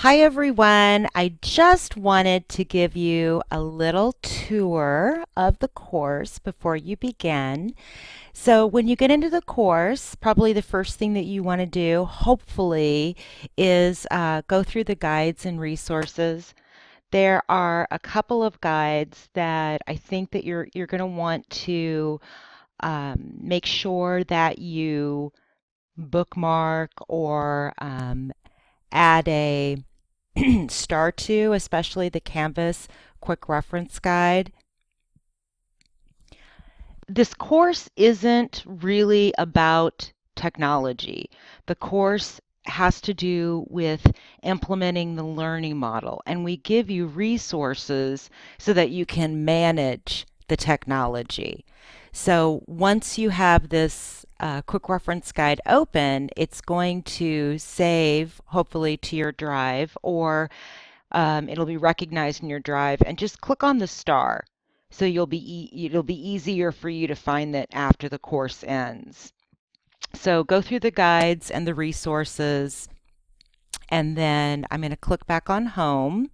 Hi everyone, I just wanted to give you a little tour of the course before you begin. So when you get into the course, probably the first thing that you want to do, hopefully, is go through the guides and resources. There are a couple of guides that I think that you're going to want to make sure that you bookmark or add a star to, especially the Canvas Quick Reference Guide. This course isn't really about technology. The course has to do with implementing the learning model, and we give you resources so that you can manage the technology. So once you have this quick reference guide open, it's going to save hopefully to your drive, or it'll be recognized in your drive, and just click on the star. So it'll be easier for you to find that after the course ends. So go through the guides and the resources, and then I'm going to click back on home.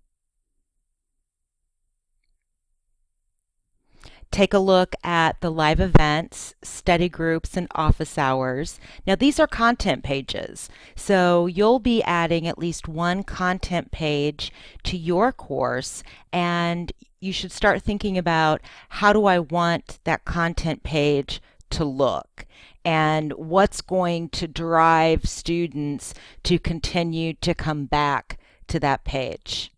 Take a look at the live events, study groups, and office hours. Now these are content pages, so you'll be adding at least one content page to your course, and you should start thinking about, how do I want that content page to look? And what's going to drive students to continue to come back to that page?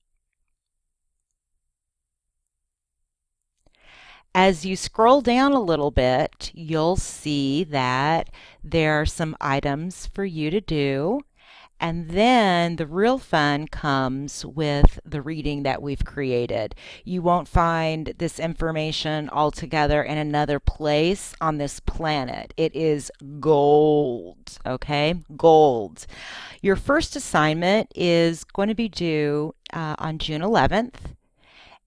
As you scroll down a little bit, you'll see that there are some items for you to do. And then the real fun comes with the reading that we've created. You won't find this information altogether in another place on this planet. It is gold, okay? Gold. Your first assignment is going to be due on June 11th.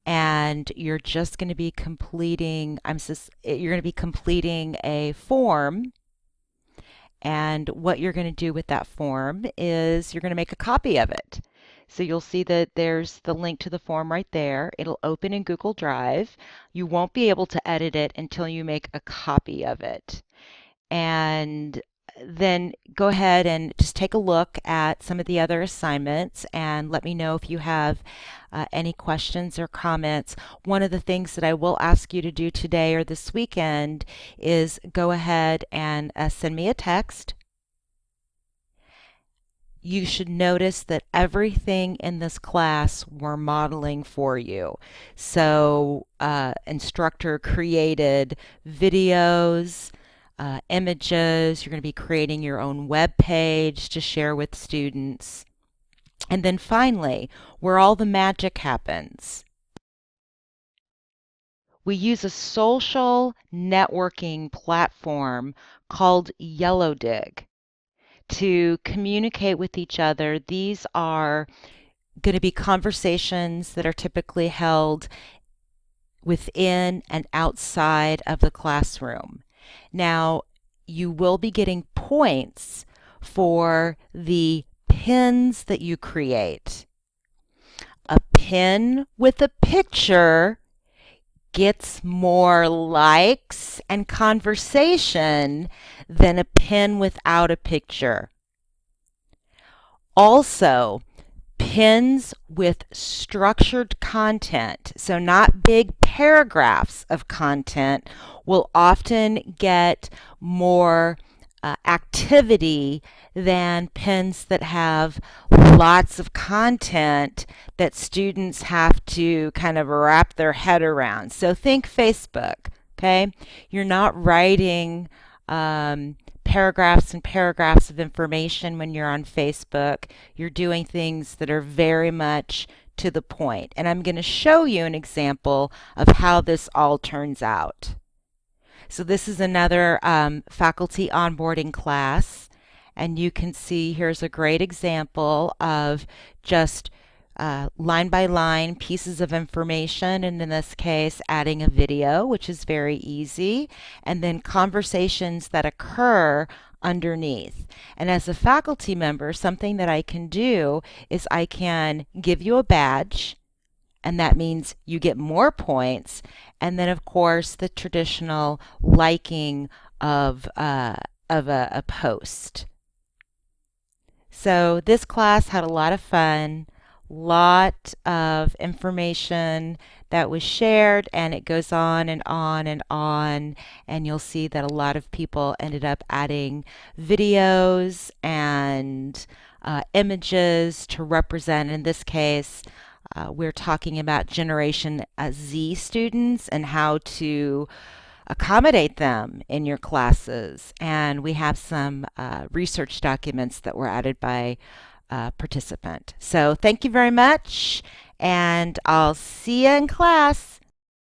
And you're just going to be completing, you're going to be completing a form. And what you're going to do with that form is you're going to make a copy of it. So you'll see that there's the link to the form right there. It'll open in Google Drive. You won't be able to edit it until you make a copy of it. And then go ahead and just take a look at some of the other assignments and let me know if you have any questions or comments. One of the things that I will ask you to do today or this weekend is go ahead and send me a text. You should notice that everything in this class we're modeling for you. So instructor created videos, images. You're going to be creating your own web page to share with students. And then finally, where all the magic happens, we use a social networking platform called YellowDig to communicate with each other. These are going to be conversations that are typically held within and outside of the classroom. Now, you will be getting points for the pins that you create. A pin with a picture gets more likes and conversation than a pin without a picture. Also, pins with structured content, so not big paragraphs of content, will often get more activity than pins that have lots of content that students have to kind of wrap their head around. So think Facebook, okay? You're not writing paragraphs and paragraphs of information when you're on Facebook. You're doing things that are very much to the point. And I'm going to show you an example of how this all turns out. So this is another faculty onboarding class, and you can see here's a great example of just line by line pieces of information, and in this case adding a video, which is very easy, and then conversations that occur underneath. And as a faculty member, something that I can do is I can give you a badge, and that means you get more points. And then, of course, the traditional liking of, a post. So this class had a lot of fun, lot of information that was shared, and it goes on and on and on. And you'll see that a lot of people ended up adding videos and images to represent. In this case, we're talking about Generation Z students and how to accommodate them in your classes. And we have some research documents that were added by a participant. So thank you very much, and I'll see you in class.